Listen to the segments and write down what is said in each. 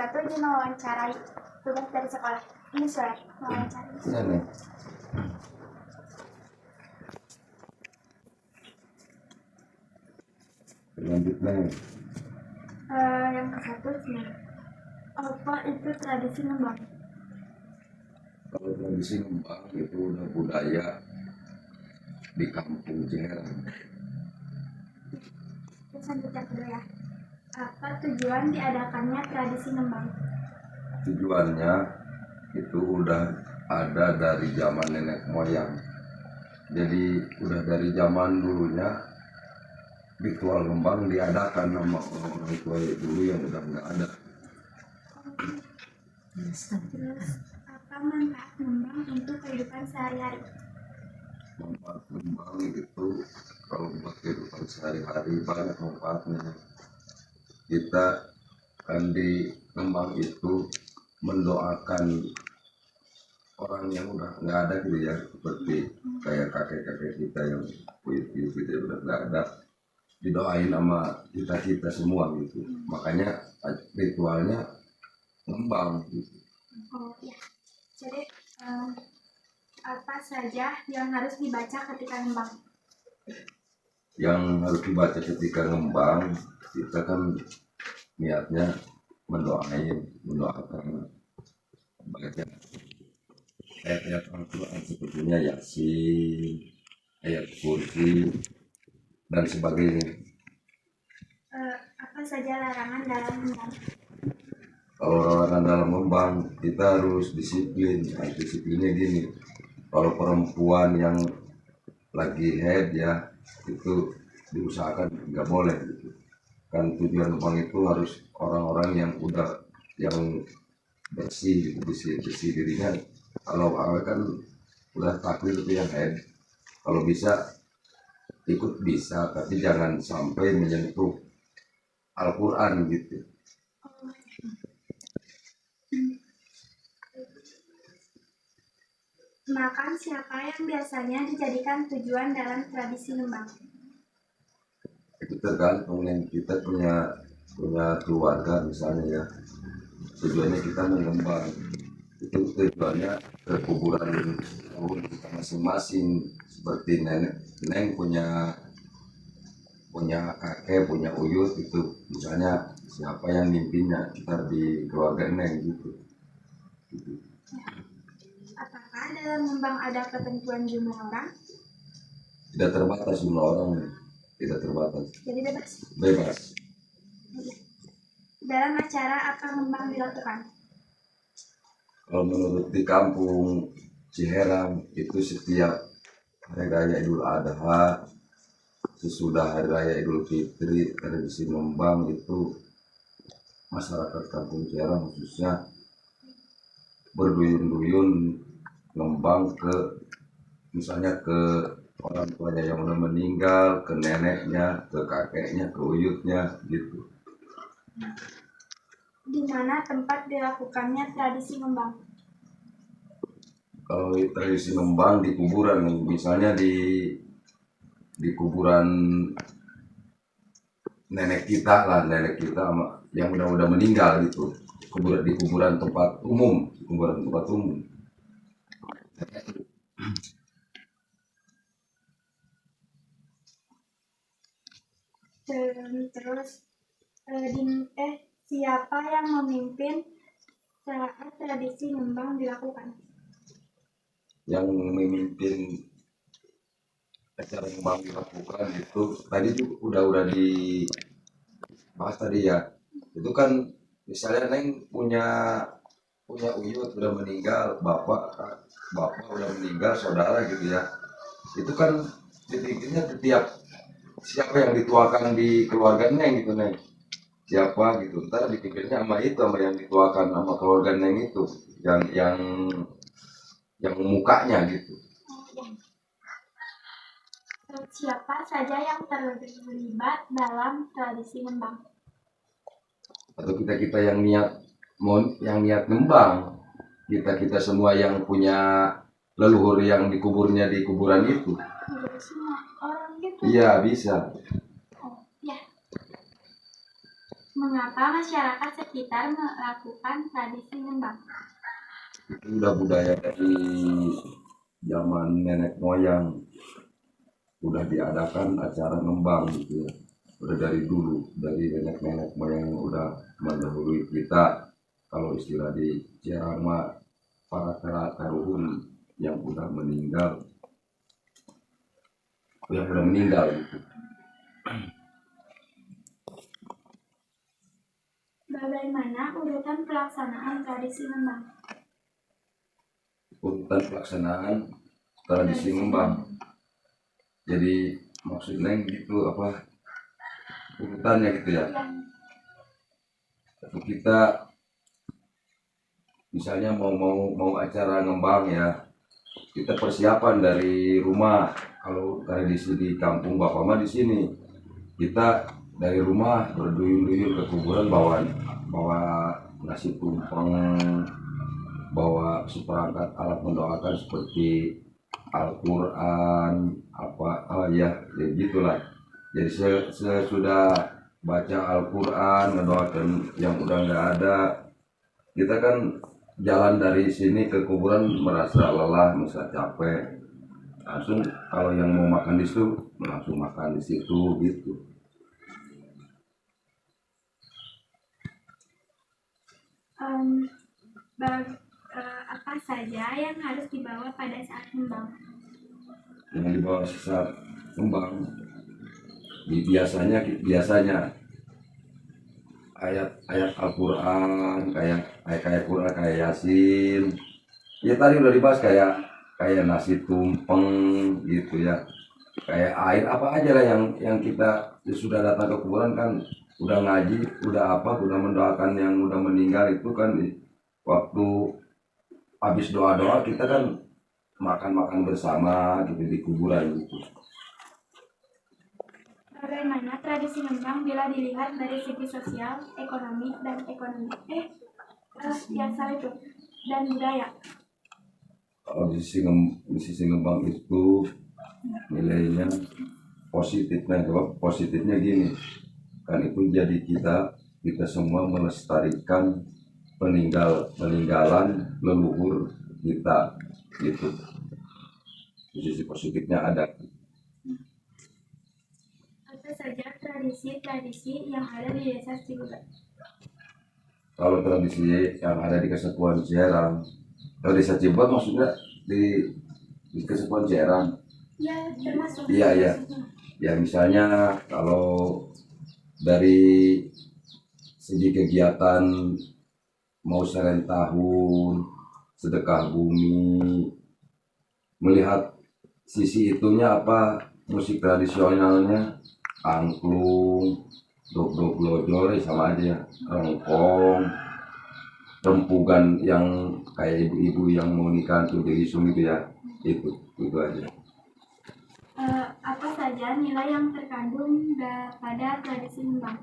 satu ingin mewawancarai tugas dari sekolah. Ini surat mewawancarai. Selanjutnya Yang ke satu sih, apa itu tradisi ngembang? kalau tradisi ngembang itu udah budaya di kampung Ciherang. Terus selanjutnya kedua ya, apa tujuan diadakannya tradisi ngembang? Tujuannya itu udah ada dari zaman nenek moyang. Jadi udah dari zaman dulunya ritual ngembang diadakan sama orang tua dulu yang udah nggak ada. Terus apa manfaat ngembang untuk kehidupan sehari-hari? Manfaat ngembang itu kalau buat kehidupan sehari-hari banyak manfaatnya. Kita kan di ngembang itu mendoakan orang yang udah nggak ada gitu ya, seperti kayak kakek-kakek kita yang buyut-buyut kita udah nggak ada, didoain sama kita semua gitu. Makanya ritualnya ngembang gitu. Oh ya, jadi apa saja yang harus dibaca ketika ngembang? Yang harus dibaca ketika ngembang, kita kan niatnya mendoakan baca ayat-ayat Al-Quran sepertinya Yasin, ayat kursi dan sebagainya. Apa saja larangan dalam ngembang? Kalau larangan dalam ngembang, kita harus disiplin. Nah, disiplinnya gini, kalau perempuan yang lagi head ya, itu diusahakan nggak boleh gitu. Kan tujuan ngembang itu harus orang-orang yang udah yang bersih gitu, bersih dirinya. Kalau awal kan udah takdir itu yang head, kalau bisa ikut bisa, tapi jangan sampai menyentuh Al-Quran gitu. Makan siapa yang biasanya dijadikan tujuan dalam tradisi ngembang? Itu tergantung yang kita punya keluarga misalnya ya, tujuannya kita mengembang, itu tujuannya ke kuburan tahun kita masing-masing. Seperti neng punya kakek, punya uyut, itu misalnya siapa yang mimpinya kita di keluarga neng gitu. Apakah dalam ngembang ada ketentuan jumlah orang? Tidak terbatas jumlah orang, tidak terbatas, Jadi bebas. Dalam acara apa ngembang dilakukan? Kalau menurut di kampung Ciherang itu setiap hari raya Idul Adha, sesudah hari raya Idul Fitri, tradisi ngembang itu masyarakat kampung Ciherang khususnya berduyun-duyun ngembang ke misalnya ke orang tuanya yang udah meninggal, ke neneknya, ke kakeknya, ke uyutnya gitu. Di mana tempat dilakukannya tradisi ngembang? Kalau tradisi ngembang di kuburan, misalnya di kuburan nenek kita sama yang udah meninggal gitu, di kuburan tempat umum. Terus siapa yang memimpin saat tradisi ngembang dilakukan? Yang memimpin acara ngembang dilakukan itu tadi tuh udah dibahas tadi ya. Itu kan misalnya neng punya uyut udah meninggal, bapak udah meninggal, saudara gitu ya. Itu kan dipikirnya setiap siapa yang dituakan di keluarga neng gitu neng, siapa gitu, ntar dipikirnya sama yang dituakan sama keluarga neng itu yang mukanya gitu. Siapa saja yang terlibat dalam tradisi ngembang? Atau kita yang niat ngembang, kita semua yang punya leluhur yang dikuburnya di kuburan itu. Semua orang gitu? Iya bisa. Oh ya. Mengapa masyarakat sekitar melakukan tradisi ngembang? Itu udah budaya dari zaman nenek moyang, udah diadakan acara ngembang gitu ya. Udah dari dulu, dari nenek-nenek moyang yang udah mendahului kita. Kalau istilah di Jerang mah para karuhun yang udah meninggal, gitu. Bagaimana urutan pelaksanaan tradisi ngembang? Urutan pelaksanaan tradisi ngembang. Jadi maksudnya gitu apa urutannya gitu ya. Kita misalnya mau acara ngembang ya, kita persiapan dari rumah. Kalau tradisi di kampung bapak mah di sini kita dari rumah berduyun-duyun ke kuburan bawa bawa nasi tumpeng, bawa seperangkat alat mendoakan seperti Al-Quran apa ya gitulah. Jadi sesudah baca Al-Quran mendoakan yang udah nggak ada, kita kan jalan dari sini ke kuburan merasa lelah, merasa capek, langsung kalau yang mau makan di situ langsung makan di situ gitu. Apa saja yang harus dibawa pada saat ngembang? Yang dibawa saat kembang biasanya ayat Al-Quran, kayak Quran, kayak Yasin. Ya tadi udah dibahas kayak nasi tumpeng gitu ya. Kayak air apa aja lah yang kita sudah datang ke kuburan kan udah ngaji, udah apa, udah mendoakan yang udah meninggal itu kan waktu habis doa-doa kita kan makan-makan bersama gitu di kuburan gitu. Bagaimana tradisi ngembang bila dilihat dari segi sosial, ekonomi, dan dan budaya? Kalau di sisi ngembang itu nilainya positifnya, positifnya gini, kan itu jadi kita semua melestarikan peninggalan leluhur kita gitu. Di sisi positifnya ada. Apa saja tradisi-tradisi yang ada di desa Cibuga? Kalau tradisi yang ada di Kesatuan Jerang, kalau desa Cibuga maksudnya di Kesatuan Jerang. Ya, termasuk. Iya. Ya misalnya kalau dari segi kegiatan mau seren tahun, sedekah bumi, melihat sisi itunya apa, musik tradisionalnya angklung, dok lojor sama aja, rengkong, rempugan yang kayak ibu-ibu yang mau nikah tuh di Isung gitu ya, itu aja. Apa saja nilai yang terkandung pada tradisi ngembang?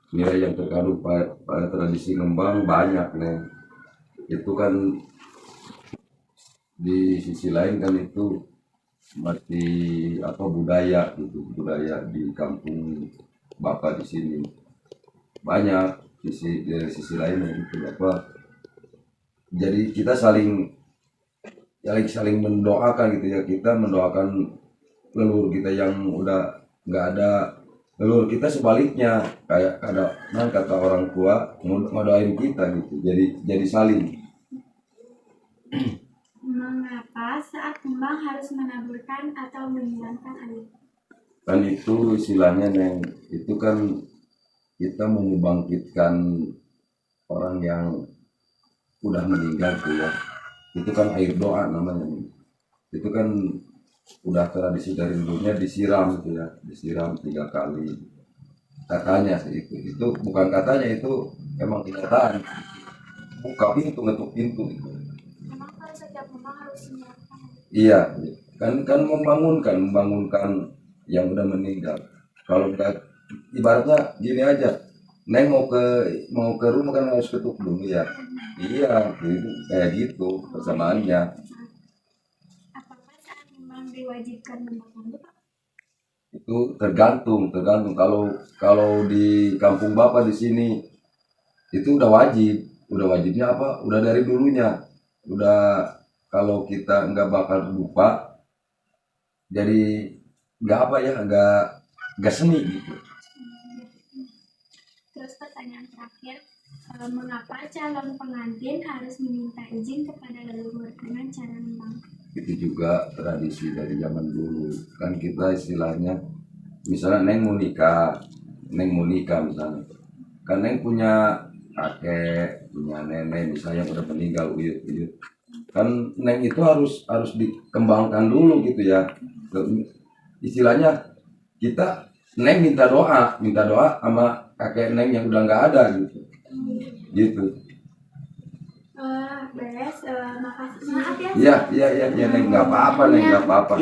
Nilai yang terkandung pada tradisi ngembang banyak nih. Itu kan di sisi lain kan itu masih apa budaya gitu, budaya di kampung bapak di sini banyak dari sisi lain gitu apa. Jadi kita saling mendoakan gitu ya, kita mendoakan leluhur kita yang udah nggak ada, leluhur kita sebaliknya kayak ada kata orang tua ngedoain kita gitu, jadi saling. Mengapa saat ngembang harus menaburkan atau menyiramkan air? Kan itu istilahnya Neng, itu kan kita mau membangkitkan orang yang udah meninggal tuh ya, itu kan air doa namanya. Itu kan udah tradisi dari dulunya disiram gitu ya, disiram 3 kali katanya sih. Itu bukan katanya, itu emang kenyataan. Buka pintu, ngetuk pintu gitu. Memang kalau setiap ngembang harus menyiramkan air? Iya, kan membangunkan yang udah meninggal. Kalau enggak, ibaratnya gini aja, Neng mau ke rumah kan harus ketuk dulu ya. Iya, gitu, kayak gitu persamaannya. Apakah saat ngembang diwajibkan membaca doa? Itu tergantung kalau kalau di kampung bapak di sini itu udah wajibnya apa, udah dari dulunya, udah kalau kita nggak bakal lupa, jadi nggak apa ya, nggak seni gitu. Terus pertanyaan terakhir, mengapa calon pengantin harus meminta izin kepada leluhur dengan cara nembang? Itu juga tradisi dari zaman dulu kan, kita istilahnya misalnya neng mau nikah misalnya, kan neng punya kakek, punya nenek misalnya yang udah meninggal, uyut kan, neng itu harus dikembangkan dulu gitu ya. Istilahnya kita neng minta doa sama kakek neng yang udah nggak ada gitu, gitu. Beres, makasih. Maaf ya. Iya neng, nggak apa-apa neng, nggak apa-apa.